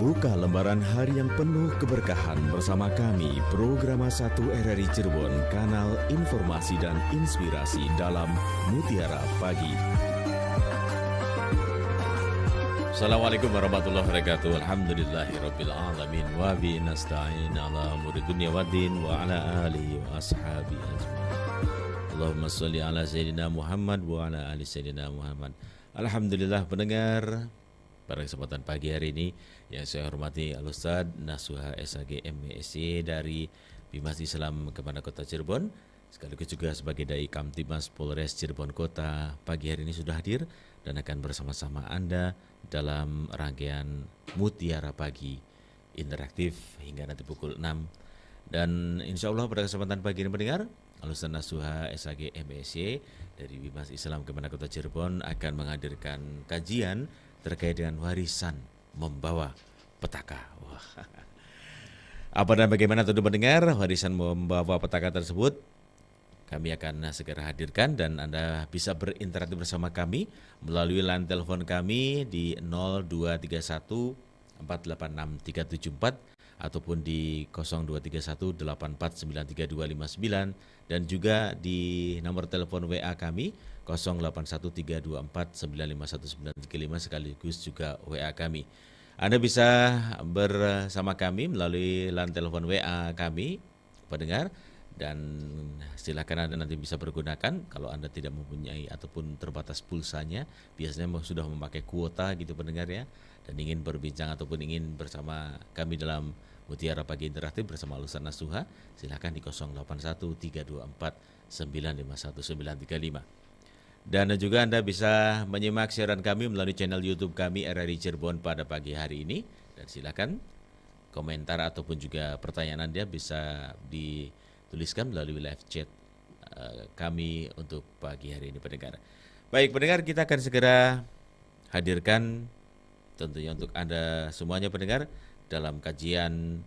Buka lembaran hari yang penuh keberkahan bersama kami, Programa 1 RRI Cirebon, kanal informasi dan inspirasi dalam Mutiara Pagi. Assalamualaikum warahmatullahi wabarakatuh. Alhamdulillahirabbil alamin wa bi nasta'in ala umuri dunya waddin wa ala alihi wa ashabihi ajmain. Allahumma shalli ala sayyidina Muhammad wa ala ali sayyidina Muhammad. Alhamdulillah pendengar, pada kesempatan pagi hari ini yang saya hormati Al-Ustaz Nasuha SAG MESC dari Bimas Islam Kemana Kota Cirebon, sekaligus juga sebagai Dai Kamtibmas Polres Cirebon Kota. Pagi hari ini sudah hadir dan akan bersama-sama Anda dalam rangkaian Mutiara Pagi interaktif hingga nanti pukul 6. Dan insya Allah pada kesempatan pagi ini pendengar, Al-Ustaz Nasuha SAG MESC dari Bimas Islam Kemana Kota Cirebon akan menghadirkan kajian terkait dengan warisan membawa petaka. Wah. Apa dan bagaimana tentu mendengar warisan membawa petaka tersebut kami akan segera hadirkan, dan Anda bisa berinteraksi bersama kami melalui line telepon kami di 0231 486 374 ataupun di 0231 8493259 dan juga di nomor telepon WA kami 081324951935 sekaligus juga WA kami. Anda bisa bersama kami melalui line telepon WA kami, pendengar, dan silakan Anda nanti bisa bergunakan kalau Anda tidak mempunyai ataupun terbatas pulsanya, biasanya sudah memakai kuota gitu pendengar ya, dan ingin berbincang ataupun ingin bersama kami dalam Mutiara Pagi Interaktif bersama Al-Ustaz Nasuha, silakan di 081324951935. Dan juga Anda bisa menyimak siaran kami melalui channel YouTube kami RRI Cirebon pada pagi hari ini, dan silakan komentar ataupun juga pertanyaan Anda bisa dituliskan melalui live chat kami untuk pagi hari ini pendengar. Baik pendengar, kita akan segera hadirkan tentunya untuk Anda semuanya pendengar dalam kajian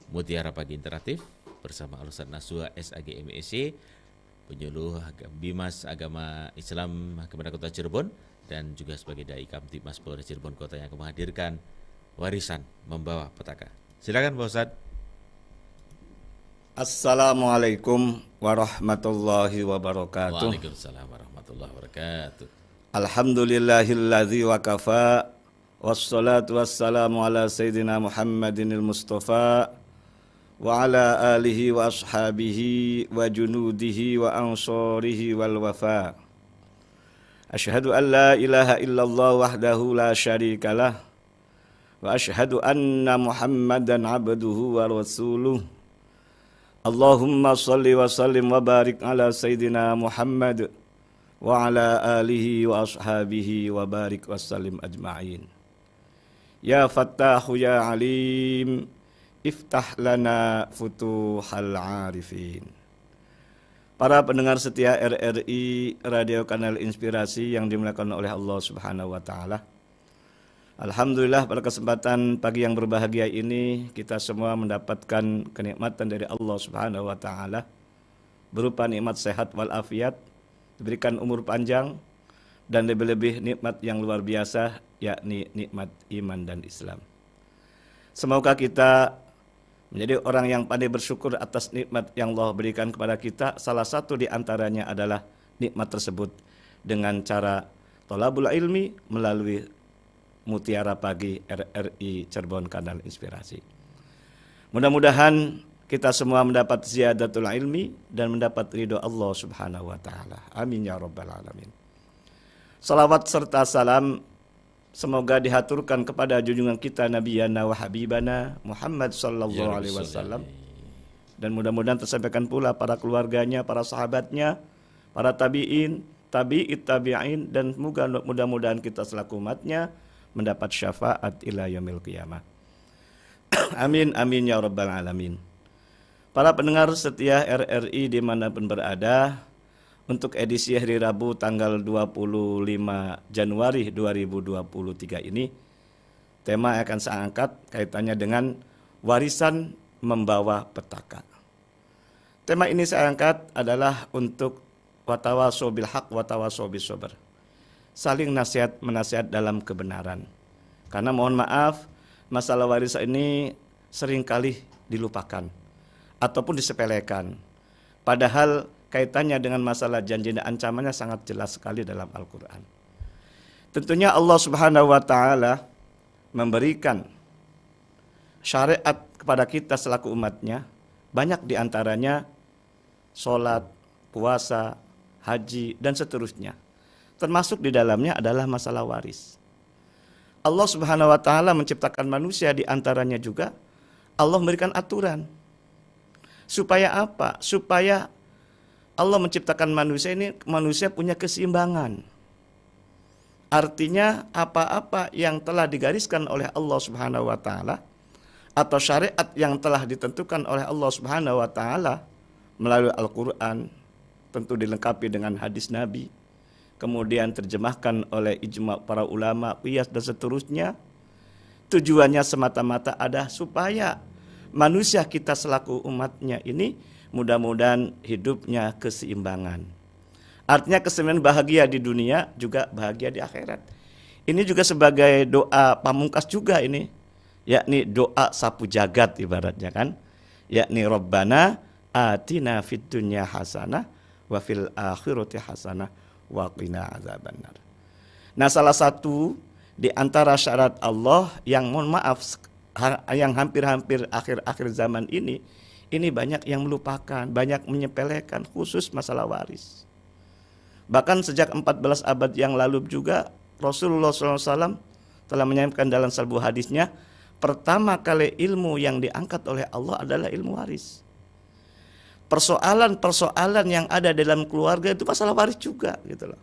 Mutiara Pagi Interaktif bersama Al-Ustaz Nasuha SAG MESC, penyuluh Bimas Agama Islam Kemana Kota Cirebon, dan juga sebagai Dai Kamtibmas Polres Cirebon Kota yang akan menghadirkan warisan membawa petaka. Silakan Pak Ustaz. Assalamualaikum warahmatullahi wabarakatuh. Waalaikumsalam warahmatullahi wabarakatuh. Alhamdulillahilladzi wa kafa, wassalatu wassalamu ala sayyidina Muhammadinil Mustafa wa ala alihi wa ashabihi wa junudihi wa ansorihi wal wafa. Asyhadu an la ilaha illallah wahdahu la syarikalah wa asyhadu anna Muhammadan abduhu wa rasuluh. Allahumma salli wa sallim wa barik ala sayyidina Muhammad wa ala alihi wa ashabihi wa barik wa sallim ajma'in. Ya Fattahu ya Alim, iftah lana futuhal arifin. Para pendengar setia RRI Radio Kanal Inspirasi yang dimuliakan oleh Allah Subhanahu wa taala. Alhamdulillah pada kesempatan pagi yang berbahagia ini kita semua mendapatkan kenikmatan dari Allah Subhanahu wa taala berupa nikmat sehat wal afiat, diberikan umur panjang, dan lebih-lebih nikmat yang luar biasa, yakni nikmat iman dan Islam. Semoga kita menjadi orang yang pandai bersyukur atas nikmat yang Allah berikan kepada kita. Salah satu di antaranya adalah nikmat tersebut dengan cara thalabul ilmi melalui Mutiara Pagi RRI Cirebon Kanal Inspirasi. Mudah-mudahan kita semua mendapat ziyadatul ilmi dan mendapat ridho Allah Subhanahu wa taala. Amin ya rabbal alamin. Salawat serta salam semoga dihaturkan kepada junjungan kita Nabi Yana wa Habibana Muhammad sallallahu alaihi wasallam, dan mudah-mudahan tersampaikan pula para keluarganya, para sahabatnya, para tabi'in, tabi'it tabi'in, dan mudah-mudahan kita selaku umatnya mendapat syafaat ila yaumil qiyamah. Amin amin ya rabbal alamin. Para pendengar setia RRI dimanapun berada, untuk edisi hari Rabu tanggal 25 Januari 2023 ini, tema yang akan saya angkat kaitannya dengan warisan membawa petaka. Tema ini saya angkat adalah untuk watawasau bil haq watawasau bis sabr. Saling nasihat menasihat dalam kebenaran. Karena mohon maaf, masalah waris ini seringkali dilupakan ataupun disepelekan. Padahal kaitannya dengan masalah janji dan ancamannya sangat jelas sekali dalam Al-Quran. Tentunya Allah Subhanahu wa Ta'ala memberikan syariat kepada kita selaku umatnya, banyak diantaranya sholat, puasa, haji, dan seterusnya. Termasuk di dalamnya adalah masalah waris. Allah Subhanahu wa Ta'ala menciptakan manusia, di antaranya juga Allah memberikan aturan. Supaya apa? Supaya Allah menciptakan manusia ini, manusia punya keseimbangan. Artinya apa-apa yang telah digariskan oleh Allah Subhanahu wa Ta'ala atau syariat yang telah ditentukan oleh Allah Subhanahu wa Ta'ala melalui Al-Quran, tentu dilengkapi dengan hadis Nabi, kemudian terjemahkan oleh ijma' para ulama, qiyas dan seterusnya. Tujuannya semata-mata ada supaya manusia kita selaku umatnya ini mudah-mudahan hidupnya keseimbangan. Artinya keseimbangan bahagia di dunia juga bahagia di akhirat. Ini juga sebagai doa pamungkas juga ini, yakni doa sapu jagat ibaratnya kan, yakni Rabbana atina fid dunya hasanah wa fil akhirati hasanah wa qina azabannar. Nah, salah satu di antara syarat Allah yang mohon maaf yang hampir-hampir akhir-akhir zaman ini banyak yang melupakan, banyak menyepelekan, khusus masalah waris. Bahkan sejak 14 abad yang lalu juga Rasulullah SAW telah menyampaikan dalam sebuah hadisnya, pertama kali ilmu yang diangkat oleh Allah adalah ilmu waris. Persoalan-persoalan yang ada dalam keluarga itu masalah waris juga gitu loh.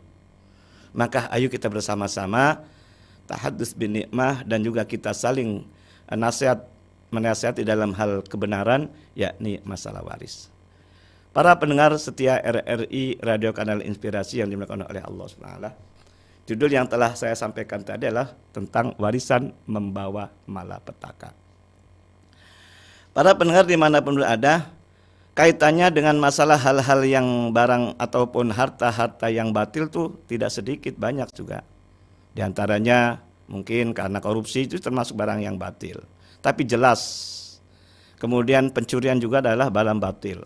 Maka ayo kita bersama-sama tahaddus bin nikmah dan juga kita saling menasihati dalam hal kebenaran, yakni masalah waris. Para pendengar setia RRI Radio Kanal Inspirasi yang dimuliakan oleh Allah SWT, judul yang telah saya sampaikan tadi adalah tentang warisan membawa malapetaka. Para pendengar dimanapun berada, kaitannya dengan masalah hal-hal yang barang ataupun harta-harta yang batil tuh tidak sedikit, banyak juga. Di antaranya mungkin karena korupsi itu termasuk barang yang batil. Tapi jelas. Kemudian pencurian juga adalah barang batil.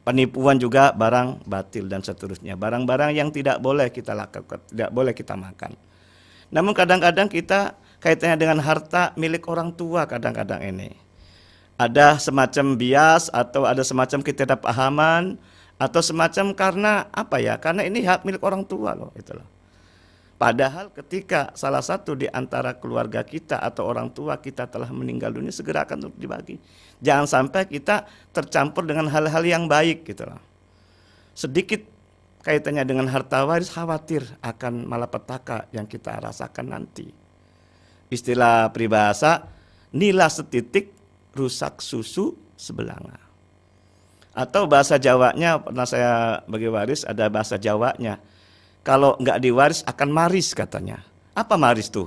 Penipuan juga barang batil dan seterusnya. Barang-barang yang tidak boleh kita lakukan, tidak boleh kita makan. Namun kadang-kadang kita kaitannya dengan harta milik orang tua kadang-kadang ini. Ada semacam bias atau ada semacam ketidakpahaman atau semacam karena apa ya? Karena ini hak milik orang tua loh, itulah. Padahal ketika salah satu di antara keluarga kita atau orang tua kita telah meninggal dunia, segera akan dibagi. Jangan sampai kita tercampur dengan hal-hal yang baik gitu loh. Sedikit kaitannya dengan harta waris, khawatir akan malapetaka yang kita rasakan nanti. Istilah peribahasa, nila setitik rusak susu sebelanga. Atau bahasa Jawanya, pernah saya bagi waris, ada bahasa Jawanya. Kalau nggak diwaris akan maris katanya. Apa maris tuh?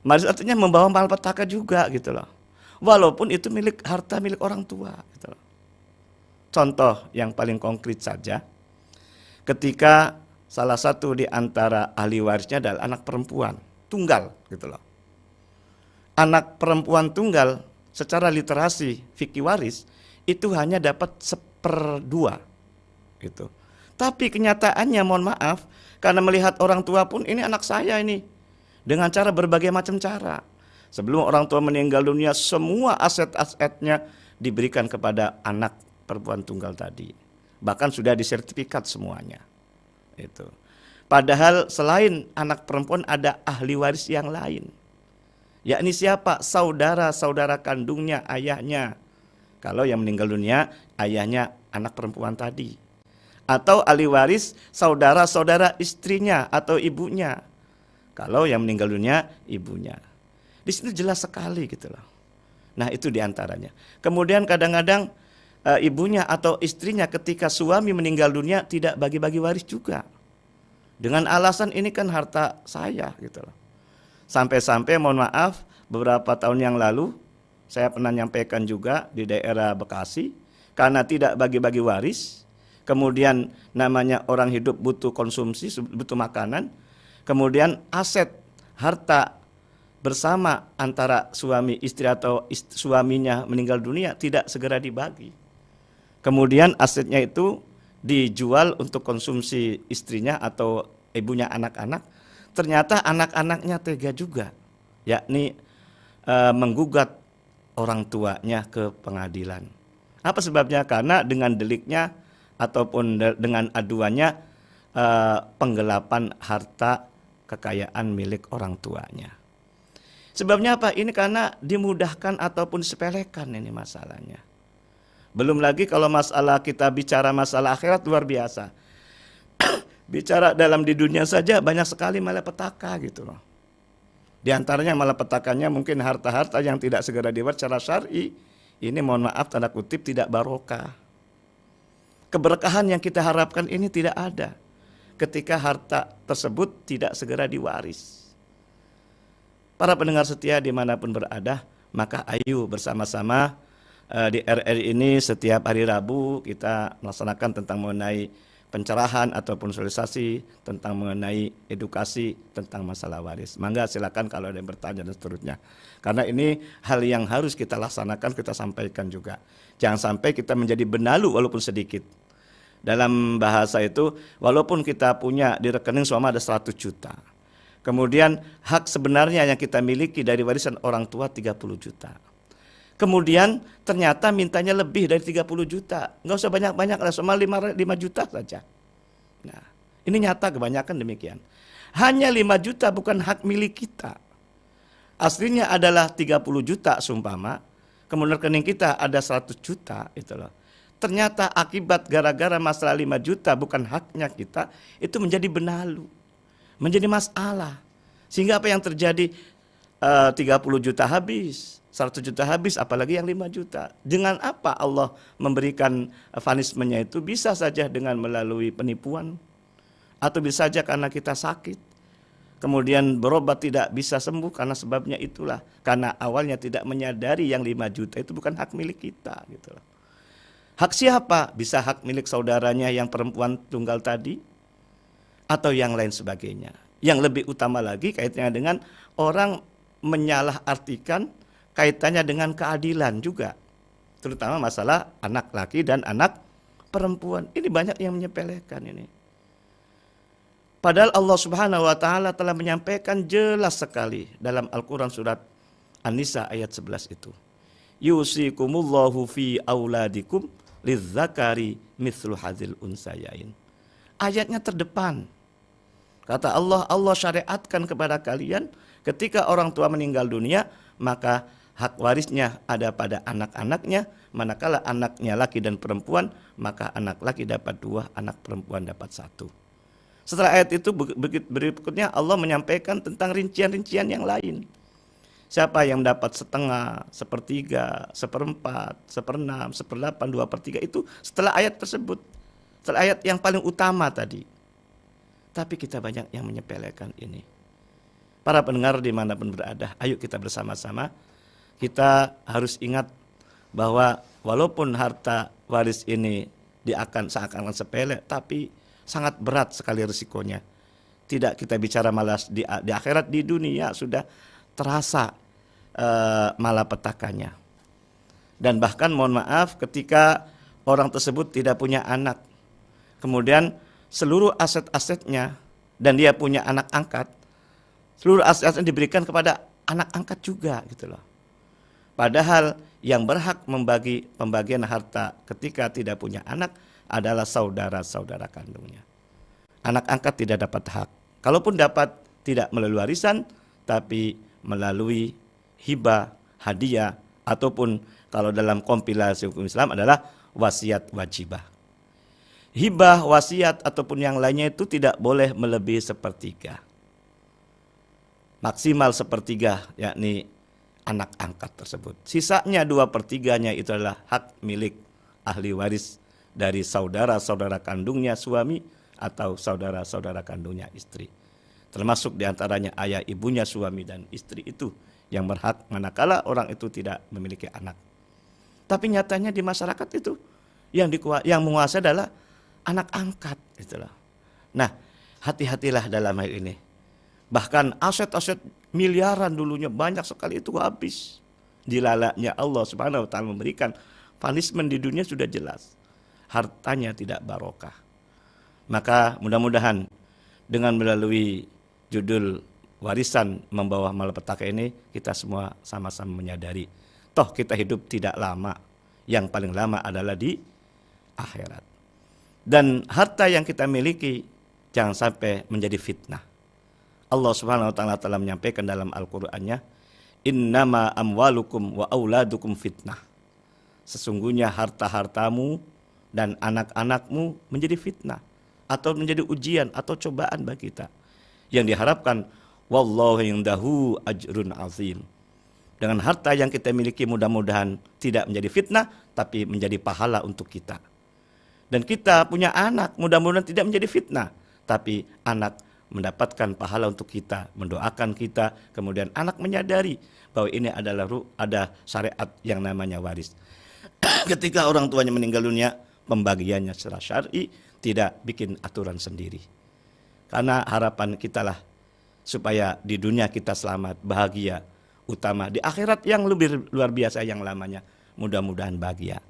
Maris artinya membawa malapetaka juga gitu loh. Walaupun itu harta milik orang tua gitu loh. Contoh yang paling konkret saja, ketika salah satu di antara ahli warisnya adalah anak perempuan tunggal gitu loh. Anak perempuan tunggal secara literasi fikih waris itu hanya dapat 1/2 gitu. Tapi kenyataannya mohon maaf, karena melihat orang tua pun ini anak saya ini, dengan cara berbagai macam cara. Sebelum orang tua meninggal dunia, semua aset-asetnya diberikan kepada anak perempuan tunggal tadi. Bahkan sudah disertifikat semuanya. Itu. Padahal selain anak perempuan ada ahli waris yang lain. Yakni siapa? Saudara-saudara kandungnya, ayahnya. Kalau yang meninggal dunia, ayahnya anak perempuan tadi. Atau ahli waris saudara-saudara istrinya atau ibunya. Kalau yang meninggal dunia, ibunya. Di sini jelas sekali gitu loh. Nah, itu diantaranya. Kemudian kadang-kadang ibunya atau istrinya ketika suami meninggal dunia tidak bagi-bagi waris juga. Dengan alasan ini kan harta saya gitu loh. Sampai-sampai mohon maaf, beberapa tahun yang lalu saya pernah nyampaikan juga di daerah Bekasi, karena tidak bagi-bagi waris. Kemudian namanya orang hidup butuh konsumsi, butuh makanan. Kemudian aset, harta bersama antara suami istri atau suaminya meninggal dunia tidak segera dibagi. Kemudian asetnya itu dijual untuk konsumsi istrinya atau ibunya anak-anak. Ternyata anak-anaknya tega juga, yakni menggugat orang tuanya ke pengadilan. Apa sebabnya? Karena dengan deliknya ataupun dengan aduannya penggelapan harta kekayaan milik orang tuanya. Sebabnya apa? Ini karena dimudahkan ataupun disepelekan ini masalahnya. Belum lagi kalau masalah kita bicara masalah akhirat luar biasa. Bicara dalam di dunia saja banyak sekali malapetaka gitu loh. Di antaranya malapetakannya mungkin harta-harta yang tidak segera dibuat secara syar'i. Ini mohon maaf tanda kutip tidak barokah. Keberkahan yang kita harapkan ini tidak ada ketika harta tersebut tidak segera diwaris. Para pendengar setia dimanapun berada, maka ayo bersama-sama di RRI ini setiap hari Rabu kita melaksanakan tentang mengenai pencerahan ataupun sosialisasi tentang mengenai edukasi tentang masalah waris. Mangga silakan kalau ada yang bertanya dan seterusnya. Karena ini hal yang harus kita laksanakan, kita sampaikan juga. Jangan sampai kita menjadi benalu walaupun sedikit. Dalam bahasa itu, walaupun kita punya di rekening suami ada 100 juta. Kemudian hak sebenarnya yang kita miliki dari warisan orang tua 30 juta. Kemudian ternyata mintanya lebih dari 30 juta. Nggak usah banyak-banyak, cuma 5 juta saja. Nah, ini nyata kebanyakan demikian. Hanya 5 juta bukan hak milik kita. Aslinya adalah 30 juta sumpama. Kemudian rekening kita ada 100 juta itu loh. Ternyata akibat gara-gara masalah 5 juta bukan haknya kita, itu menjadi benalu. Menjadi masalah. Sehingga apa yang terjadi 30 juta habis, 100 juta habis, apalagi yang 5 juta. Dengan apa Allah memberikan punishment-nya itu? Bisa saja dengan melalui penipuan, atau bisa saja karena kita sakit. Kemudian berobat tidak bisa sembuh karena sebabnya itulah. Karena awalnya tidak menyadari yang 5 juta itu bukan hak milik kita. Gitu. Hak siapa? Bisa hak milik saudaranya yang perempuan tunggal tadi, atau yang lain sebagainya. Yang lebih utama lagi kaitannya dengan orang menyalahartikan kaitannya dengan keadilan juga. Terutama masalah anak laki dan anak perempuan. Ini banyak yang menyepelekan ini. Padahal Allah Subhanahu wa taala telah menyampaikan jelas sekali dalam Al-Qur'an surat An-Nisa ayat 11 itu. Yusikumullahu fi auladikum lizzakari mithlu hadzal unsayain. Ayatnya terdepan. Kata Allah, Allah syariatkan kepada kalian ketika orang tua meninggal dunia, maka hak warisnya ada pada anak-anaknya, manakala anaknya laki dan perempuan, maka anak laki dapat 2, anak perempuan dapat 1. Setelah ayat itu berikutnya Allah menyampaikan tentang rincian-rincian yang lain. Siapa yang mendapat setengah, sepertiga, seperempat, seperenam, seperdelapan, 2/3 itu setelah ayat tersebut. Setelah ayat yang paling utama tadi. Tapi kita banyak yang menyepelekan ini. Para pendengar dimanapun berada, ayo kita bersama-sama. Kita harus ingat bahwa walaupun harta waris ini seakan-akan sepele, tapi sangat berat sekali risikonya. Tidak kita bicara malas di akhirat, di dunia sudah terasa malapetakannya. Dan bahkan mohon maaf ketika orang tersebut tidak punya anak, kemudian seluruh aset-asetnya dan dia punya anak angkat, seluruh aset-asetnya diberikan kepada anak angkat juga gitu loh. Padahal yang berhak membagi pembagian harta ketika tidak punya anak adalah saudara-saudara kandungnya. Anak angkat tidak dapat hak. Kalaupun dapat, tidak melalui warisan, tapi melalui hibah, hadiah, ataupun kalau dalam kompilasi hukum Islam adalah wasiat wajibah. Hibah, wasiat, ataupun yang lainnya itu tidak boleh melebihi 1/3. Maksimal 1/3, yakni anak angkat tersebut. Sisanya 2/3-nya itu adalah hak milik ahli waris dari saudara-saudara kandungnya suami atau saudara-saudara kandungnya istri. Termasuk diantaranya ayah ibunya suami dan istri itu yang berhak manakala orang itu tidak memiliki anak. Tapi nyatanya di masyarakat itu yang menguasai adalah anak angkat itulah. Nah, hati-hatilah dalam hal ini. Bahkan aset-aset miliaran dulunya banyak sekali itu habis. Dilalaknya Allah Subhanahu wa taala memberikan punishment di dunia sudah jelas. Hartanya tidak barokah. Maka mudah-mudahan dengan melalui judul warisan membawa malapetaka ini, kita semua sama-sama menyadari toh kita hidup tidak lama, yang paling lama adalah di akhirat. Dan harta yang kita miliki jangan sampai menjadi fitnah. Allah Subhanahu wa taala telah menyampaikan dalam Al-Qur'annya, innama amwalukum wa auladukum fitnah. Sesungguhnya harta-hartamu dan anak-anakmu menjadi fitnah atau menjadi ujian atau cobaan bagi kita. Yang diharapkan wallahu indahu ajrun azim. Dengan harta yang kita miliki mudah-mudahan tidak menjadi fitnah tapi menjadi pahala untuk kita. Dan kita punya anak mudah-mudahan tidak menjadi fitnah tapi anak mendapatkan pahala untuk kita, mendoakan kita, kemudian anak menyadari bahwa ini adalah ada syariat yang namanya waris. Ketika orang tuanya meninggal dunia, pembagiannya secara syar'i, tidak bikin aturan sendiri. Karena harapan kita lah supaya di dunia kita selamat, bahagia, utama di akhirat yang lebih luar biasa yang lamanya, mudah-mudahan bahagia.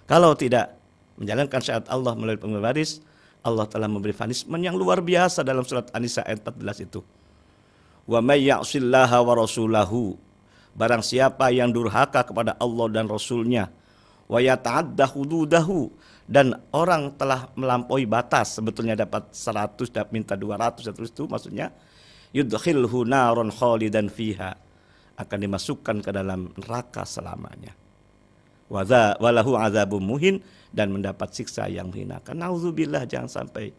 Kalau tidak menjalankan syariat Allah melalui pembagian waris, Allah telah memberi punishment yang luar biasa dalam surat An-Nisa ayat 14 itu. Wa may ya'sillaha wa rasulahu, barang siapa yang durhaka kepada Allah dan Rasulnya, wa yata'adda hududahu, dan orang telah melampaui batas, sebetulnya dapat 100, dapat minta 200, itu maksudnya yudkhilhu naron khalidan fiha, akan dimasukkan ke dalam neraka selamanya. Walahu azabum muhin, dan mendapat siksa yang menghinakan. Nauzubillah, jangan sampai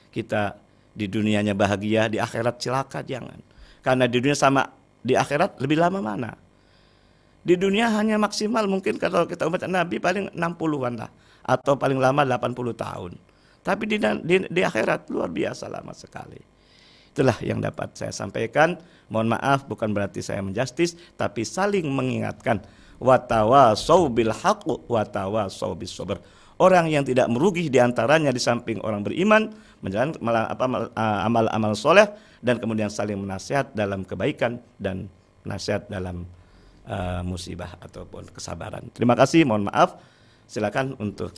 kita di dunianya bahagia, di akhirat celaka, jangan. Karena di dunia sama di akhirat lebih lama mana? Di dunia hanya maksimal mungkin kalau kita umat Nabi paling 60-an lah, atau paling lama 80 tahun. Tapi di akhirat luar biasa lama sekali. Itulah yang dapat saya sampaikan. Mohon maaf, bukan berarti saya menjustis, tapi saling mengingatkan. Watawasau bil haqq watawasau bis sabr. Orang yang tidak merugi diantaranya di samping orang beriman, menjalankan amal-amal soleh, dan kemudian saling menasihat dalam kebaikan dan nasihat dalam musibah ataupun kesabaran. Terima kasih, mohon maaf. Silakan untuk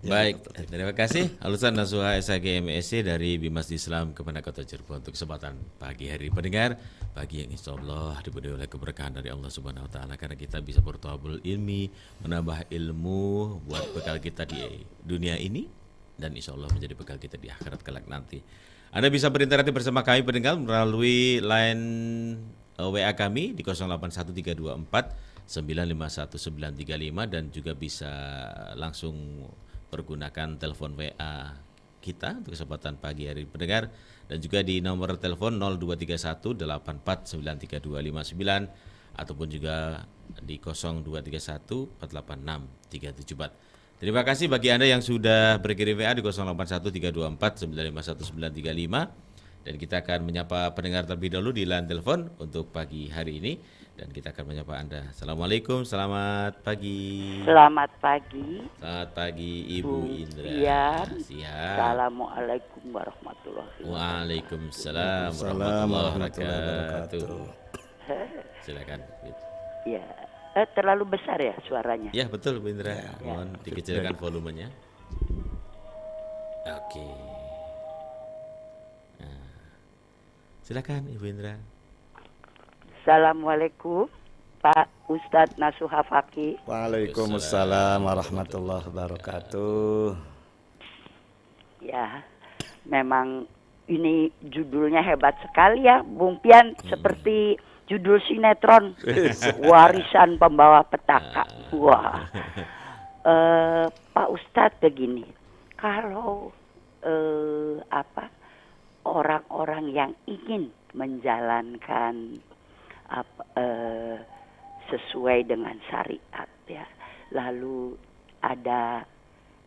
baik, terima kasih Alusan Nasuha SHG MSc dari Bimas Islam Kemenang Kota Cirebon untuk kesempatan pagi hari pendengar, pagi yang insya Allah dipenuhi oleh keberkahan dari Allah Subhanahu Wa Taala, karena kita bisa bertawabul ilmi, menambah ilmu buat bekal kita di dunia ini dan insya Allah menjadi bekal kita di akhirat kelak nanti. Anda bisa berinteraksi bersama kami pendengar melalui line WA kami di 081324 951935 dan juga bisa langsung pergunakan telepon WA kita untuk kesempatan pagi hari pendengar, dan juga di nomor telepon 0231849329 ataupun juga di 0231486374. Terima kasih bagi Anda yang sudah berkirim WA di 081324951935, dan kita akan menyapa pendengar terlebih dahulu di line telepon untuk pagi hari ini. Dan kita akan menyapa Anda. Assalamualaikum, selamat pagi. Selamat pagi. Selamat pagi Ibu Indra. Siap. Assalamualaikum warahmatullahi wabarakatuh. Waalaikumsalam warahmatullahi wabarakatuh. Silakan. Ya, terlalu besar ya suaranya. Ya betul Bu Indra. Mohon dikecilkan volumenya. Oke. Nah, silakan Ibu Indra. Assalamualaikum Pak Ustadz Nasuha Fakih. Waalaikumsalam warahmatullahi wabarakatuh. Ya, memang ini judulnya hebat sekali ya Bung Pian, seperti judul sinetron Warisan Pembawa Petaka. Wah, Pak Ustadz begini, kalau orang-orang yang ingin menjalankan sesuai dengan syariat ya, lalu ada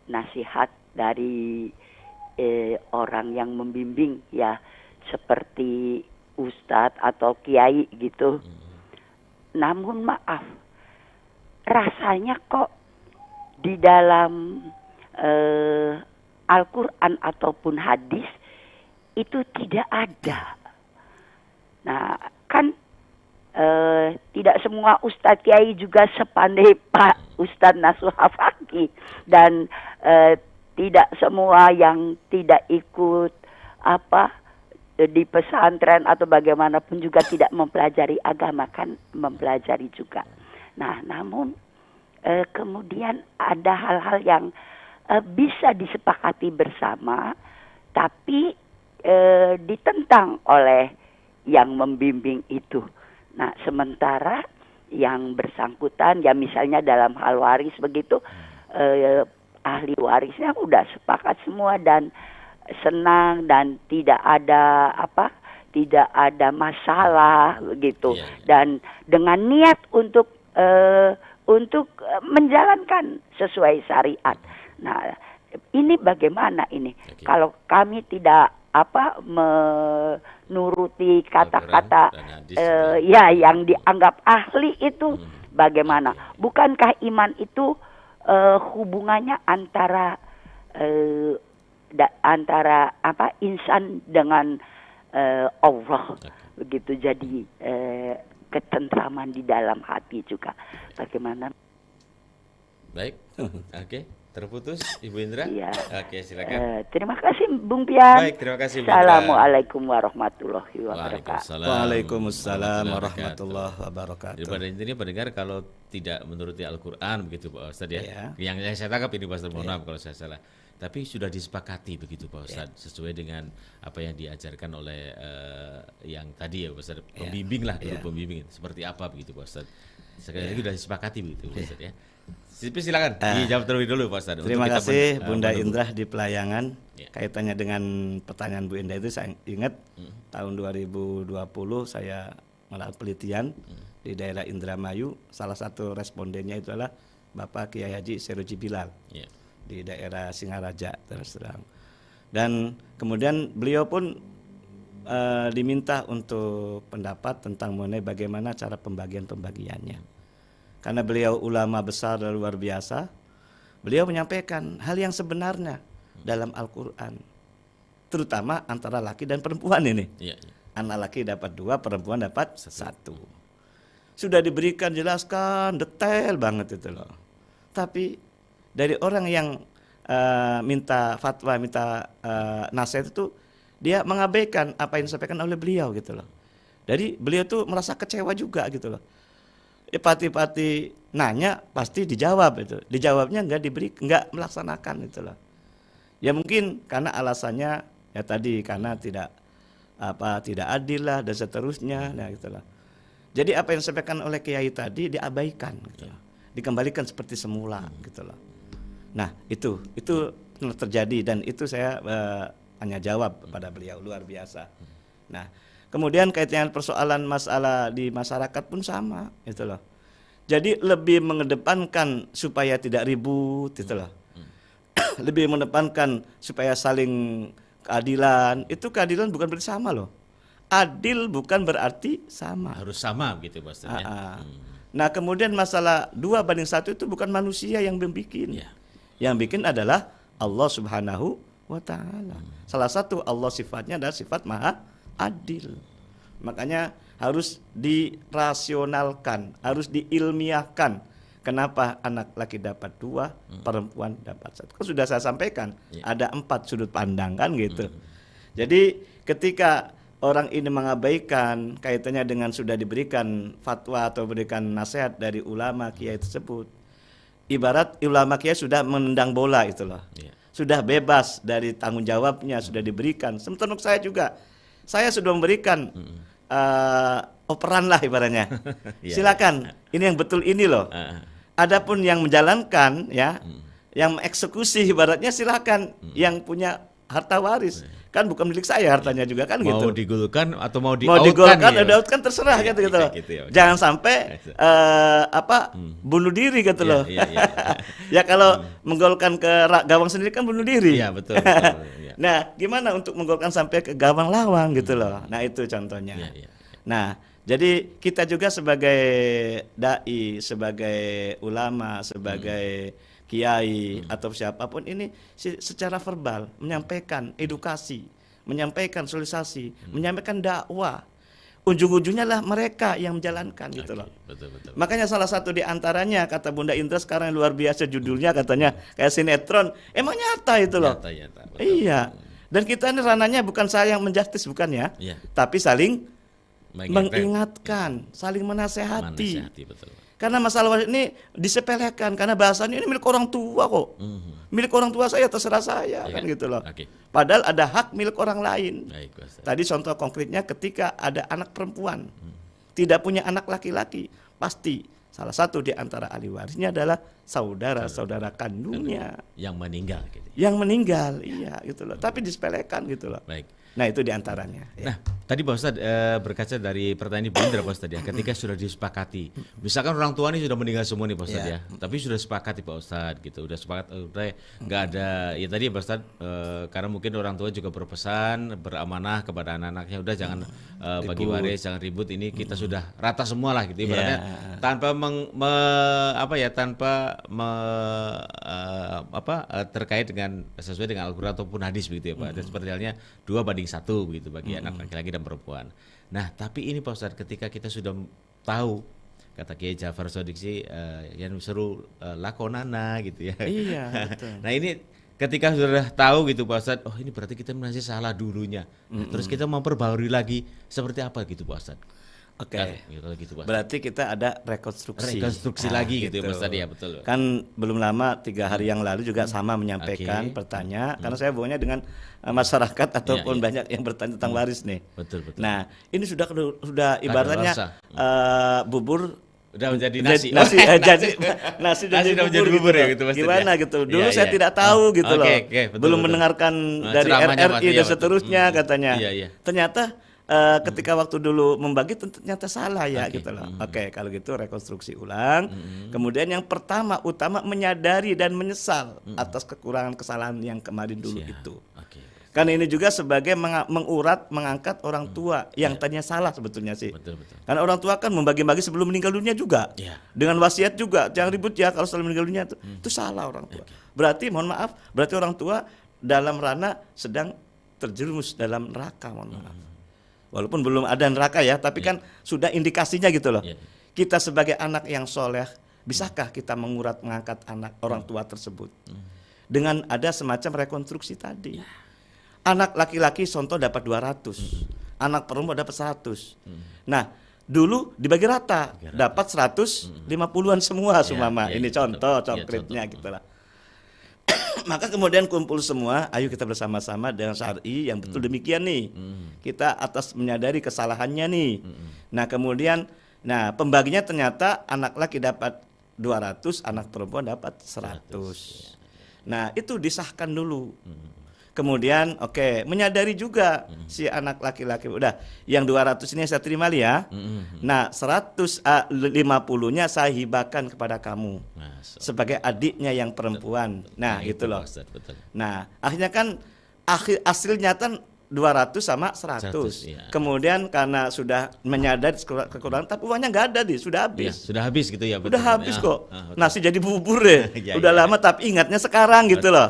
nasihat dari orang yang membimbing ya, seperti ustadz atau kiai gitu. Namun maaf, rasanya kok di dalam Al-Quran ataupun hadis itu tidak ada Nah, kan tidak semua Ustadz Kiai juga sepandai Pak Ustadz Nasuh Fakih, dan tidak semua yang tidak ikut di pesantren atau bagaimanapun juga tidak mempelajari agama, kan mempelajari juga. Nah, namun kemudian ada hal-hal yang bisa disepakati bersama, tapi ditentang oleh yang membimbing itu. Nah, sementara yang bersangkutan, ya misalnya dalam hal waris begitu, ahli warisnya udah sepakat semua dan senang dan tidak ada masalah begitu, dan dengan niat untuk menjalankan sesuai syariat. Nah, ini bagaimana ini? Kalau kami tidak menuruti kata-kata yang dianggap ahli itu, bagaimana? Bukankah iman itu hubungannya antara insan dengan Allah begitu, jadi ketentraman di dalam hati juga. Bagaimana? Baik, oke. Terputus Ibu Indra? Iya. Oke, silakan. Terima kasih Bung Pian. Baik, terima kasih Bu Indra. Assalamualaikum warahmatullahi wabarakatuh. Waalaikumsalam warahmatullahi wabarakatuh. Jadi pada intinya pendengar, kalau tidak menuruti Al-Quran begitu Pak Ustadz ya. Yang saya tangkap ini Pak Ustadz, mohon maaf kalau saya salah. Tapi sudah disepakati begitu Pak Ustadz, sesuai dengan apa yang diajarkan oleh yang tadi ya Pak Ustadz, pembimbing lah, guru pembimbing seperti apa begitu Pak Ustadz. Sekali lagi sudah disepakati begitu Pak Ustadz ya. Silakan dijawab terlebih dulu Pak Ustadz. Terima kasih Bunda Indra di pelayangan. Kaitannya dengan pertanyaan Bu Indra itu, saya ingat tahun 2020 saya melakukan penelitian di daerah Indramayu. Salah satu respondennya itu adalah Bapak Kiai Haji Seroji Bilal di daerah Singaraja, terus terang. Dan kemudian beliau pun diminta untuk pendapat tentang mengenai bagaimana cara pembagiannya. Karena beliau ulama besar dan luar biasa, beliau menyampaikan hal yang sebenarnya dalam Al-Quran, terutama antara laki dan perempuan ini. Anak laki dapat 2, perempuan dapat 1. Sudah diberikan, jelaskan detail banget itu loh. Tapi dari orang yang minta fatwa, minta nasihat itu, dia mengabaikan apa yang disampaikan oleh beliau gitu loh. Jadi beliau tuh merasa kecewa juga gitu loh. Pati-pati nanya pasti dijawab itu, dijawabnya nggak melaksanakan itu loh. Ya mungkin karena alasannya ya tadi, karena tidak adil lah dan seterusnya, nah gitu loh. Jadi apa yang disampaikan oleh Kiai tadi diabaikan gitu loh, dikembalikan seperti semula gitu loh. Nah itu terjadi, dan itu saya tanya jawab kepada beliau, luar biasa. Nah, kemudian kaitannya persoalan masalah di masyarakat pun sama, itu loh. Jadi lebih mengedepankan supaya tidak ribut, itu loh. Lebih mengedepankan supaya saling keadilan. Itu keadilan bukan berarti sama loh. Adil bukan berarti sama. Harus sama gitu maksudnya. Nah, kemudian masalah 2:1 itu bukan manusia yang bikin. Yang bikin adalah Allah Subhanahu wa ta'ala. Salah satu Allah sifatnya adalah sifat maha adil. Makanya harus dirasionalkan, harus diilmiahkan. Kenapa anak laki dapat 2, perempuan dapat 1? Kan sudah saya sampaikan, ada 4 sudut pandang kan gitu. Jadi ketika orang ini mengabaikan kaitannya dengan sudah diberikan fatwa atau berikan nasihat dari ulama kiai tersebut, ibarat ulama kiai sudah menendang bola itu loh. Sudah bebas dari tanggung jawabnya, sudah diberikan. Sementara untuk saya juga, saya sudah memberikan operan lah ibaratnya. Silakan, ini yang betul ini loh. Adapun yang menjalankan ya, yang mengeksekusi ibaratnya silakan yang punya harta waris. Kan bukan milik saya hartanya juga kan mau gitu. Mau digolkan atau mau digolkan atau outkan terserah gitu. Jangan sampai bunuh diri gitu loh. Ya kalau menggolkan ke gawang sendiri kan bunuh diri. Iya betul. Nah, gimana untuk menggolkan sampai ke gawang lawang gitu loh. Nah, itu contohnya. Nah, jadi kita juga sebagai dai, sebagai ulama, sebagai kiai atau siapapun ini secara verbal menyampaikan edukasi, menyampaikan sosialisasi, menyampaikan dakwah ujung-ujungnya lah mereka yang menjalankan gitu loh. Betul, betul. Makanya salah satu di antaranya kata Bunda Indra sekarang yang luar biasa judulnya katanya kayak sinetron. Emang nyata itu loh. Nyata, betul. Iya. Dan kita ini ranahnya bukan saling menjustis bukan ya. Iya. Tapi saling mengingatkan, saling menasehati. Betul. Karena masalah waris ini disepelekan karena bahasanya ini milik orang tua kok. Milik orang tua saya terserah saya kan gitu loh. Padahal ada hak milik orang lain. Baik, Ustaz. Tadi contoh konkretnya ketika ada anak perempuan tidak punya anak laki-laki, pasti salah satu di antara ahli warisnya adalah saudara kandungnya yang meninggal gitu. Yang meninggal, iya gitu loh. Tapi disepelekan gitu loh. Baik. Nah itu diantaranya. Nah tadi Pak Ustadz berkaca dari pertanyaan Ibu Indra Pak Ustadz ya, ketika sudah disepakati, misalkan orang tua ini sudah meninggal semua nih Pak Ustadz ya, tapi sudah sepakati Pak Ustadz gitu, udah sepakat, udah nggak ada, ya tadi Pak Ustadz karena mungkin orang tua juga berpesan, beramanah kepada anak-anaknya, udah jangan bagi waris, jangan ribut, ini kita sudah rata semua lah gitu, ibaratnya tanpa terkait dengan sesuai dengan Al-Quran ataupun hadis begitu ya Pak, dan seperti halnya 2:1 begitu bagi anak laki-laki dan perempuan. Nah tapi ini Pak Ustadz ketika kita sudah tahu, kata Kiai Ja'far Shadiq sih yang seru lakonana gitu ya. Iya betul. Nah ini ketika sudah tahu gitu Pak Ustadz, oh ini berarti kita masih salah dulunya. Nah, terus kita memperbarui lagi seperti apa gitu Pak Ustadz? Oke. Gitu, berarti kita ada rekonstruksi lagi gitu ya Pak Ustadz ya, betul. Kan belum lama 3 hari yang lalu juga sama menyampaikan bertanya karena saya hubungannya dengan masyarakat ataupun banyak yang bertanya tentang waris nih. Betul. Nah, ini sudah ibaratnya bubur udah menjadi nasi. Nasi sudah menjadi bubur ya gitu. Gimana gitu. Dulu saya tidak tahu gitu loh. Belum mendengarkan dari RRI dan seterusnya katanya. Ternyata ketika waktu dulu membagi ternyata salah ya gitu loh. Oke, kalau gitu rekonstruksi ulang. Kemudian yang pertama utama menyadari dan menyesal atas kekurangan kesalahan yang kemarin dulu itu. Kan ini juga sebagai mengangkat orang tua yang tadinya salah sebetulnya sih. Betul. Karena orang tua kan membagi-bagi sebelum meninggal dunia juga. Dengan wasiat juga, jangan ribut ya kalau sebelum meninggal dunia itu salah orang tua. Berarti mohon maaf, berarti orang tua dalam ranah sedang terjerumus dalam neraka, mohon maaf. Walaupun belum ada neraka ya, tapi kan sudah indikasinya gitu loh. Kita sebagai anak yang soleh, bisakah kita mengangkat anak orang tua tersebut dengan ada semacam rekonstruksi tadi? Anak laki-laki contoh dapat 200, anak perempuan dapat 100. Nah, dulu dibagi rata, dapat 150-an semua sumama. Ini contoh konkretnya gitulah. Maka kemudian kumpul semua, ayo kita bersama-sama dengan syar'i yang betul demikian nih. Kita atas menyadari kesalahannya nih. Nah, kemudian pembaginya ternyata anak laki dapat 200, anak perempuan dapat 100. Nah, itu disahkan dulu. Kemudian menyadari juga si anak laki-laki udah yang 200 ini saya terima ya. Nah 150-nya saya hibahkan kepada kamu sebagai adiknya yang perempuan. Nah gitu loh. Nah akhirnya kan hasilnya kan 200 sama 100. Kemudian karena sudah menyadari kekurangan, tapi uangnya nggak ada sudah habis. Sudah habis gitu ya. Udah habis kok. Nasi jadi bubur deh. Udah lama tapi ingatnya sekarang gitu loh.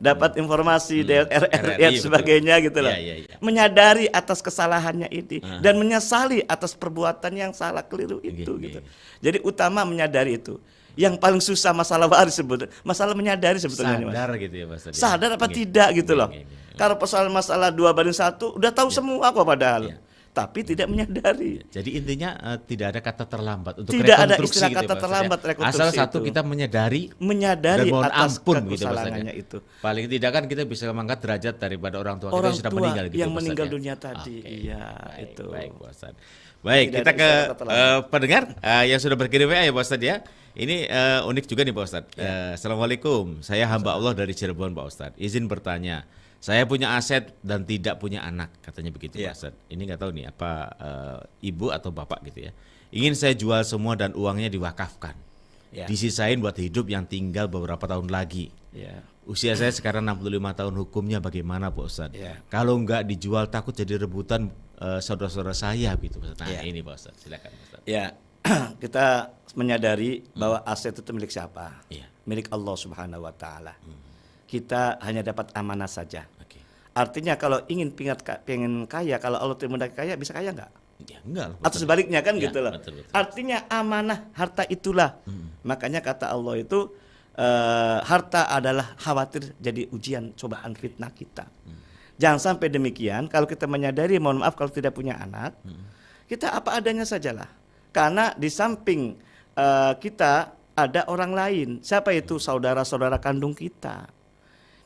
Dapat informasi dari RRI sebagainya gitu loh. Menyadari atas kesalahannya ini dan menyesali atas perbuatan yang salah keliru itu gitu. Jadi utama menyadari itu. Yang paling susah masalah waris sebetulnya, masalah menyadari sebetulnya. Sadar gitu ya Mas. Sadar apa tidak gitu loh. Kalau persoalan masalah 2:1 udah tahu semua kok padahal. Tapi tidak menyadari. Jadi intinya tidak ada kata terlambat untuk tidak rekonstruksi. Tidak ada istilah kata terlambat rekonstruksi. Asal satu kita menyadari dan mohon atas ampun kesalahannya gitu, itu. Paling tidak kan kita bisa mengangkat derajat daripada orang tua kita yang sudah meninggal gitu. Yang meninggal dunia tadi. Iya, itu. Baik, Pak Ustadz. Baik, kita ke pendengar yang sudah berkirim ya Pak Ustadz ya. Ini unik juga nih Pak Ustadz. Assalamualaikum, saya hamba Allah dari Cirebon Pak Ustadz. Izin bertanya, saya punya aset dan tidak punya anak, katanya begitu Pak Ustadz. Ini nggak tahu nih apa ibu atau bapak gitu ya. Ingin saya jual semua dan uangnya diwakafkan. Disisain buat hidup yang tinggal beberapa tahun lagi. Usia saya sekarang 65 tahun, hukumnya bagaimana Pak Ustadz? Kalau nggak dijual takut jadi rebutan saudara-saudara saya gitu Pak Ustadz. Nah ini Pak Ustadz, silakan Pak Ustadz. Ya, kita menyadari bahwa aset itu milik siapa? Milik Allah Subhanahu wa taala. Kita hanya dapat amanah saja. Artinya kalau ingin pengen kaya, kalau Allah tidak menghendaki kaya, bisa kaya nggak? Ya, enggak. Atau sebaliknya kan Ya, gitu loh. betul. Artinya amanah harta itulah. Makanya kata Allah itu harta adalah khawatir jadi ujian, cobaan, fitnah kita. Jangan sampai demikian. Kalau kita menyadari, mohon maaf kalau tidak punya anak, kita apa adanya sajalah. Karena di samping kita ada orang lain. Siapa itu? Saudara-saudara kandung kita.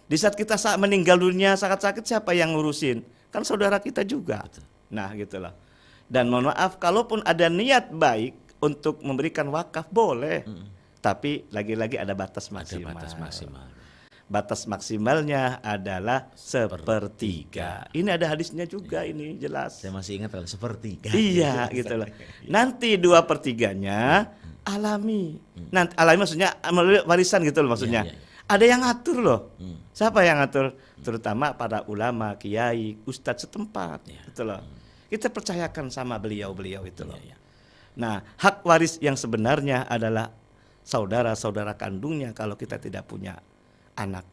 Di saat kita meninggal dunia sakit-sakit, siapa yang ngurusin? Kan saudara kita juga. Nah gitulah. Dan mohon maaf, kalaupun ada niat baik untuk memberikan wakaf boleh, tapi lagi-lagi ada batas maksimal. Ada batas maksimal. Batas maksimalnya adalah sepertiga. Ini ada hadisnya juga, ini jelas. Saya masih ingat kalau sepertiga. Iya gitu loh. Nanti 2/3-nya alami. Nanti alami maksudnya melalui warisan gitu loh maksudnya. Iya. Ada yang ngatur loh. Siapa yang ngatur? Terutama para ulama, kiai, ustadz setempat. Gitu loh. Kita percayakan sama beliau-beliau itu loh. Nah, hak waris yang sebenarnya adalah saudara-saudara kandungnya kalau kita tidak punya anak.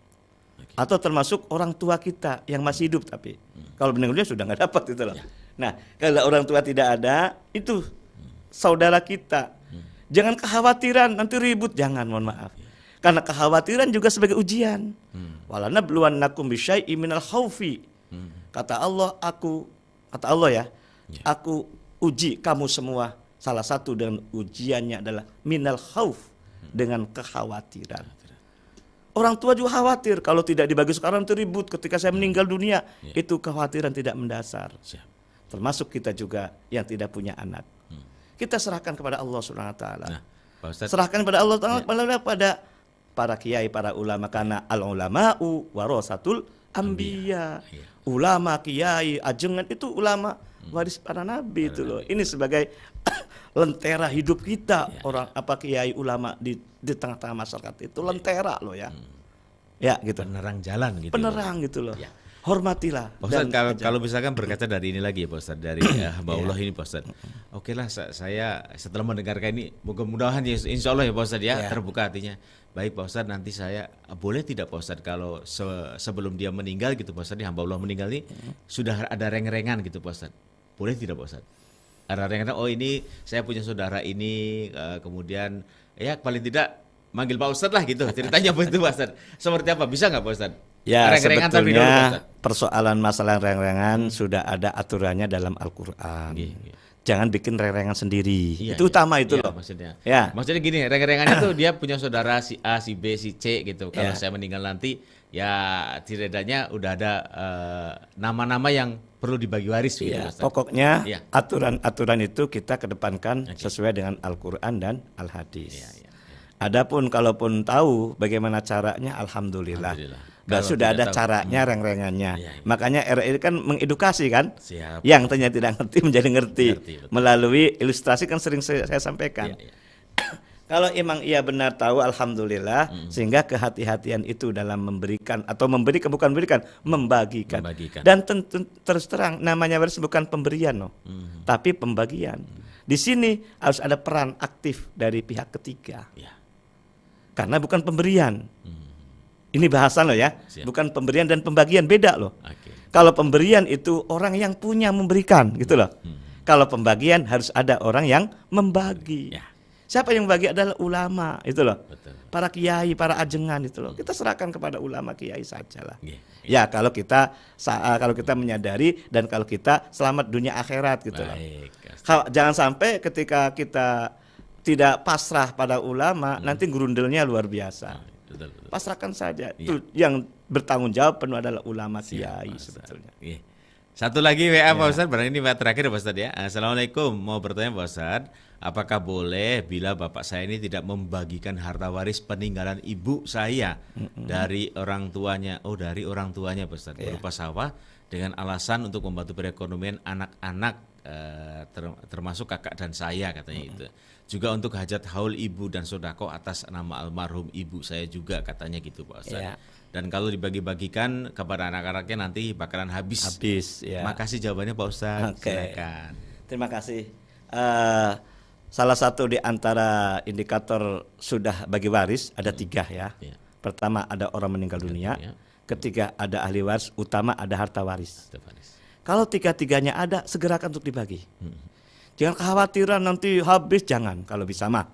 Atau termasuk orang tua kita yang masih hidup tapi kalau meninggal dunia sudah nggak dapat itu loh. Nah, kalau orang tua tidak ada, itu saudara kita. Jangan kekhawatiran nanti ribut, jangan, mohon maaf. Karena kekhawatiran juga sebagai ujian. Walanabluwannakum bisyai'im minal khaufi. Kata Allah ya, aku uji kamu semua. Salah satu dengan ujiannya adalah minal khauf, dengan kekhawatiran. Orang tua juga khawatir kalau tidak dibagi sekarang itu ribut ketika saya meninggal dunia. Itu kekhawatiran tidak mendasar. Termasuk kita juga yang tidak punya anak. Kita serahkan kepada Allah Subhanahu wa taala. Serahkan kepada Allah Taala pada para kiai, para ulama, karena al-ulama'u warasatul anbiya. Ulama, kiai, ajengan itu ulama waris para nabi itu loh. Ini sebagai lentera hidup kita, orang apa kiai ulama di tengah-tengah masyarakat itu lentera loh ya. Ya gitu. Penerang jalan gitu. Penerang gitu loh. Hormatilah. Pak Ustadz, kalau misalkan berkaca dari ini lagi ya Pak Ustadz, dari hamba Allah ini Pak Ustadz. Oke lah, saya setelah mendengarkan ini, mudah-mudahan insya Allah ya Pak Ustadz ya, terbuka hatinya. Baik Pak Ustadz, nanti saya boleh tidak Pak Ustadz kalau sebelum dia meninggal gitu Pak Ustadz, hamba Allah meninggal ini sudah ada reng-rengan gitu Pak Ustadz. Boleh tidak Pak Ustadz? Ada reng-rengan, oh ini saya punya saudara ini, kemudian ya paling tidak manggil Pak Ustadz lah gitu. Ceritanya begitu Pak Ustadz. Seperti apa? Bisa nggak Pak Ustadz? Ya sebetulnya persoalan masalah reng-rengan sudah ada aturannya dalam Al-Quran. Jangan bikin reng-rengan sendiri. Itu utama itu loh. Maksudnya. Maksudnya gini, reng-rengannya tuh dia punya saudara si A, si B, si C gitu. Kalau saya meninggal nanti, ya setidaknya udah ada nama-nama yang perlu dibagi waris gitu. Pokoknya aturan-aturan itu kita kedepankan sesuai dengan Al-Quran dan Al-Hadis. Adapun kalaupun tahu bagaimana caranya, alhamdulillah. Dan sudah ada caranya, reng-rengannya. Makanya RI kan mengedukasi kan. Yang ternyata tidak ngerti menjadi ngerti. Melalui ilustrasi kan sering saya sampaikan. Kalau emang ia benar tahu, alhamdulillah. Sehingga kehati-hatian itu dalam memberikan atau bukan memberikan, membagikan. Dan tentu terus terang namanya waris bukan pemberian loh, tapi pembagian. Di sini harus ada peran aktif dari pihak ketiga. Karena bukan pemberian. Ini bahasan loh ya. Bukan pemberian dan pembagian, beda loh. Kalau pemberian itu orang yang punya memberikan gitu loh. Kalau pembagian harus ada orang yang membagi. Siapa yang membagi adalah ulama itu loh. Para kiai, para ajengan itu loh. Kita serahkan kepada ulama kiai sajalah. Ya kalau kita menyadari dan kalau kita selamat dunia akhirat gitu loh. Jangan sampai ketika kita tidak pasrah pada ulama, nanti gerundelnya luar biasa. Pasrahkan saja. Itu yang bertanggung jawab penuh adalah ulama kiai sebetulnya. Satu lagi WA Pak Ustadz, barang ini WA terakhir Pak Ustadz ya. Assalamualaikum, mau bertanya Pak Ustadz, apakah boleh bila bapak saya ini tidak membagikan harta waris peninggalan ibu saya dari orang tuanya? Oh, dari orang tuanya Pak Ustadz, berupa sawah, dengan alasan untuk membantu perekonomian anak-anak, termasuk kakak dan saya katanya itu. Juga untuk hajat haul ibu dan sodako atas nama almarhum ibu saya juga katanya gitu Pak Ustadz. Dan kalau dibagi-bagikan kepada anak-anaknya nanti bakalan habis. Makasih jawabannya Pak Ustadz. Silakan. Terima kasih. Salah satu di antara indikator sudah bagi waris ada 3 ya. Pertama ada orang meninggal dunia. Ketiga ada ahli waris. Utama ada harta waris. Kalau 3-3-nya ada, segerakan untuk dibagi. Jangan kekhawatiran nanti habis, jangan kalau bisa mah.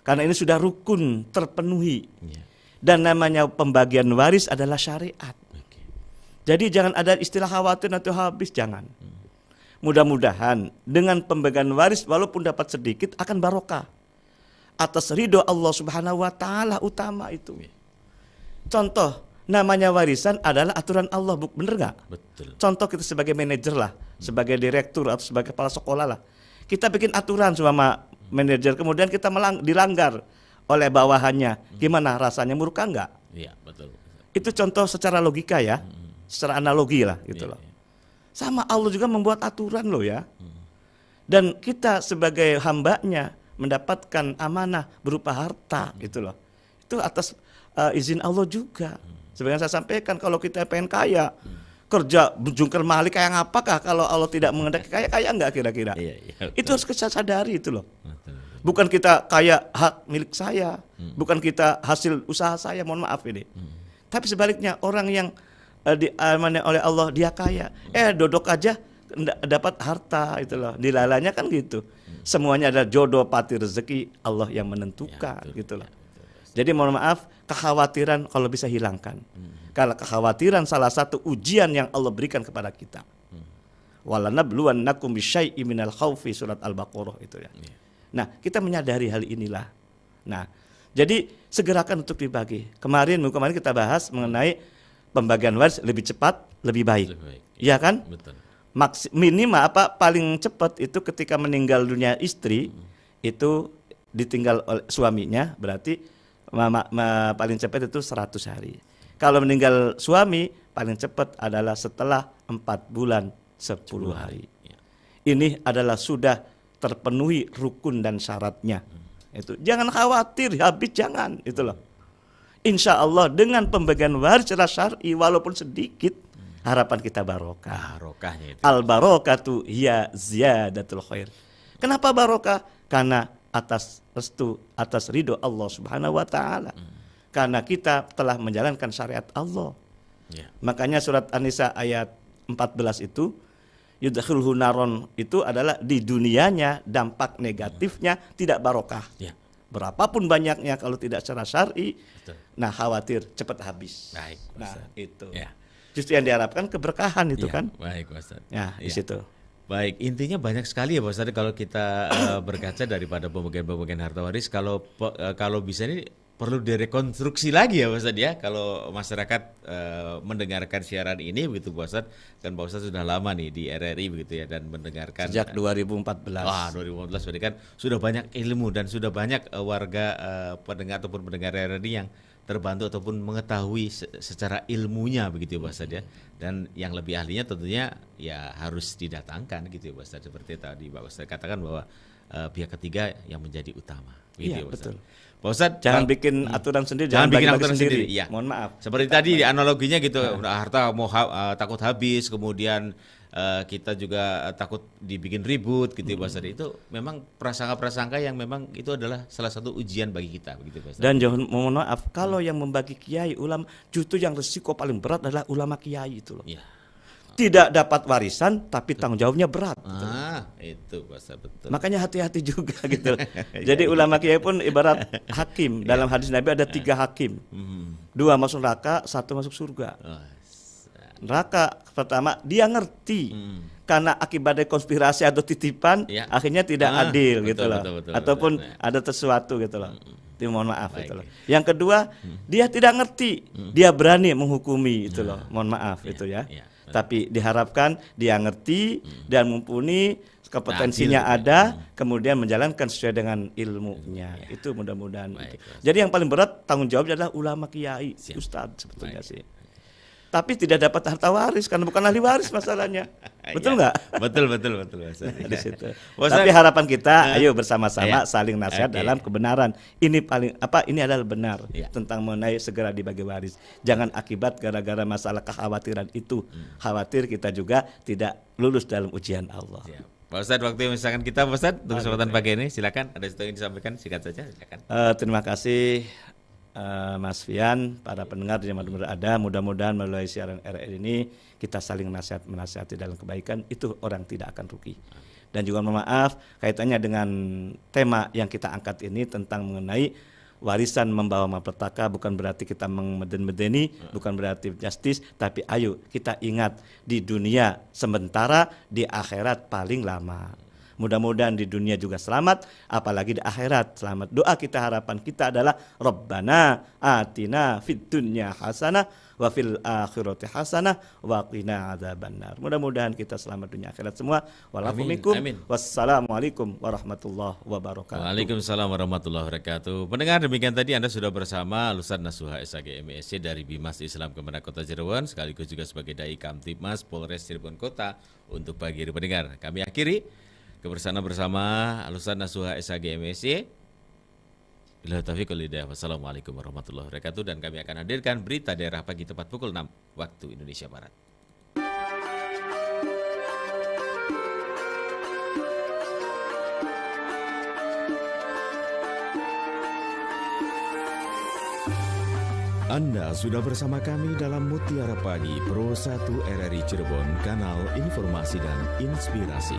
Karena ini sudah rukun terpenuhi. Ya. Dan namanya pembagian waris adalah syariat. Oke. Jadi jangan ada istilah khawatir nanti habis, jangan. Mudah-mudahan dengan pembagian waris walaupun dapat sedikit akan barokah. Atas ridho Allah Subhanahu wa taala utama itu. Contoh, namanya warisan adalah aturan Allah, bener nggak? Betul. Contoh kita sebagai manajer lah, sebagai direktur atau sebagai kepala sekolah lah. Kita bikin aturan sama manajer, kemudian kita dilanggar oleh bawahannya. Gimana rasanya, murka nggak? Iya, betul. Itu contoh secara logika ya, secara analogi lah gitu loh. Sama Allah juga membuat aturan loh ya. Dan kita sebagai hambanya mendapatkan amanah berupa harta gitu loh. Itu atas izin Allah juga. Sebenarnya saya sampaikan kalau kita pengen kaya, kerja jungkir balik kayak ngapakah kalau Allah tidak mengendaki kaya enggak kira-kira? Iya, itu harus kita sadari itu loh. Betul. Bukan kita kaya hak milik saya, bukan kita hasil usaha saya, mohon maaf ini. Tapi sebaliknya orang yang diamani oleh Allah dia kaya, dodok aja dapat harta itu loh. Dilalanya kan gitu. Semuanya adalah jodoh pati rezeki Allah yang menentukan gitu loh. Jadi mohon maaf, kekhawatiran kalau bisa hilangkan. Kalau kekhawatiran salah satu ujian yang Allah berikan kepada kita. Walanabluwannakum bisyai'im minal khaufi, surat Al-Baqarah itu ya. Nah, kita menyadari hal inilah. Nah, jadi segerakan untuk dibagi. Kemarin kita bahas mengenai pembagian waris lebih cepat, lebih baik. Iya kan? Betul. Minimal paling cepat itu ketika meninggal dunia istri itu ditinggal oleh suaminya, berarti paling cepat itu 100 hari. Kalau meninggal suami paling cepat adalah setelah 4 bulan 10 hari. Ini adalah sudah terpenuhi rukun dan syaratnya. Itu jangan khawatir habis, jangan itu loh. Insya Allah dengan pembagian waris secara syar'i walaupun sedikit, harapan kita barokah. Barokahnya itu. Al barokatu hiya ziyadatul khair. Kenapa barokah? Karena atas restu, atas ridho Allah Subhanahu wa taala. Karena kita telah menjalankan syariat Allah. Ya. Makanya surat An-Nisa ayat 14 itu yudkhilhu naron, itu adalah di dunianya dampak negatifnya tidak barokah. Ya. Berapapun banyaknya kalau tidak secara syar'i, Betul. nah khawatir cepat habis. Baik, Nah, Ustaz. itu. Ya. Justru yang diharapkan keberkahan itu Ya, kan. baik, Ustaz. Ya, di Ya. situ. Baik, intinya banyak sekali ya Pak Ustadz kalau kita berkaca daripada pembagian-pembagian harta waris. Kalau bisa ini perlu direkonstruksi lagi ya Pak Ustadz ya. Kalau masyarakat mendengarkan siaran ini begitu Pak Ustadz, kan Pak Ustadz sudah lama nih di RRI begitu ya, dan mendengarkan Sejak 2014. Wah, 2014 berarti kan sudah banyak ilmu dan sudah banyak warga pendengar ataupun pendengar RRI yang terbantu ataupun mengetahui secara ilmunya begitu ya Pak Ustadz ya. Dan yang lebih ahlinya tentunya ya harus didatangkan gitu ya Pak Ustadz. Seperti tadi Pak Ustadz katakan bahwa pihak ketiga yang menjadi utama gitu Iya, ya Pak Ustadz. betul. Pak Ustadz, Jangan bikin aturan sendiri, jangan bikin bagi-bagi aturan sendiri. Iya. Mohon maaf. Seperti tadi analoginya gitu, harta mau takut habis, kemudian kita juga takut dibikin ribut gitu ya Pak Ustadz. Itu memang prasangka-prasangka yang memang itu adalah salah satu ujian bagi kita begitu Pak Ustadz. Dan jangan, mohon maaf, kalau yang membagi kiai ulama, justru yang resiko paling berat adalah ulama kiai itu loh. Iya. Tidak dapat warisan tapi tanggung jawabnya berat. Itu Pak Ustadz, betul. Makanya hati-hati juga gitu. Jadi ulama kiai pun ibarat hakim. Dalam hadis Nabi ada 3 hakim. 2 masuk neraka, 1 masuk surga. Neraka pertama dia ngerti karena akibat dari konspirasi atau titipan akhirnya tidak adil betul, gitu loh. betul, Ataupun betul. ada sesuatu gitu loh. Itu mohon maaf Baik. gitu loh. Yang kedua, dia tidak ngerti. Dia berani menghukumi itu loh. Mohon maaf itu ya. Tapi diharapkan dia ngerti dan mumpuni, kompetensinya ada, kemudian menjalankan sesuai dengan ilmunya. Itu mudah-mudahan. Baik, Itu. Jadi yang paling berat tanggung jawabnya adalah ulama kiai, ustadz sebetulnya sih. Tapi tidak dapat harta waris karena bukan ahli waris masalahnya. Betul nggak? Betul Mas. Di situ. Tapi harapan kita, ayo bersama-sama saling nasihat dalam kebenaran. Ini ini adalah benar tentang mengenai segera dibagi waris. Jangan akibat gara-gara masalah kekhawatiran itu. Khawatir kita juga tidak lulus dalam ujian Allah. Pak Ustadz, waktu misalkan kita Pak Ustadz untuk kesempatan pagi ini silakan, ada sesuatu yang disampaikan singkat saja silakan. Terima kasih Mas Fian, para pendengar di mana berada, mudah-mudahan melalui siaran RRI ini kita saling menasihati dalam kebaikan, itu orang tidak akan rugi. Dan juga mohon maaf kaitannya dengan tema yang kita angkat ini tentang mengenai warisan membawa malapetaka, bukan berarti kita mengmeden-medeni, bukan berarti justice, tapi ayo kita ingat di dunia sementara, di akhirat paling lama. Mudah-mudahan di dunia juga selamat, apalagi di akhirat selamat. Doa kita, harapan kita adalah Rabbana atina fid dunya hasanah wa fil akhirati hasanah wa qina adzabannar. Mudah-mudahan kita selamat dunia akhirat semua. Walafumikum. Wassalamualaikum warahmatullahi wabarakatuh. Waalaikumsalam warahmatullahi wabarakatuh. Pendengar, demikian tadi Anda sudah bersama Ustaz Nasuha SAG MSc dari Bimas Islam Kemenak Kota Cirebon, sekaligus juga sebagai Dai Kamtibmas Polres Cirebon Kota untuk pagi hari pendengar. Kami akhiri kebersamaan bersama Ustaz Nasuha SAG MSc. Bila taufiq wal hidayah. Wassalamualaikum warahmatullahi wabarakatuh. Dan kami akan hadirkan berita daerah pagi tepat pukul 6 waktu Indonesia Barat. Anda sudah bersama kami dalam Mutiara Pagi Pro 1 RRI Cirebon, kanal informasi dan inspirasi.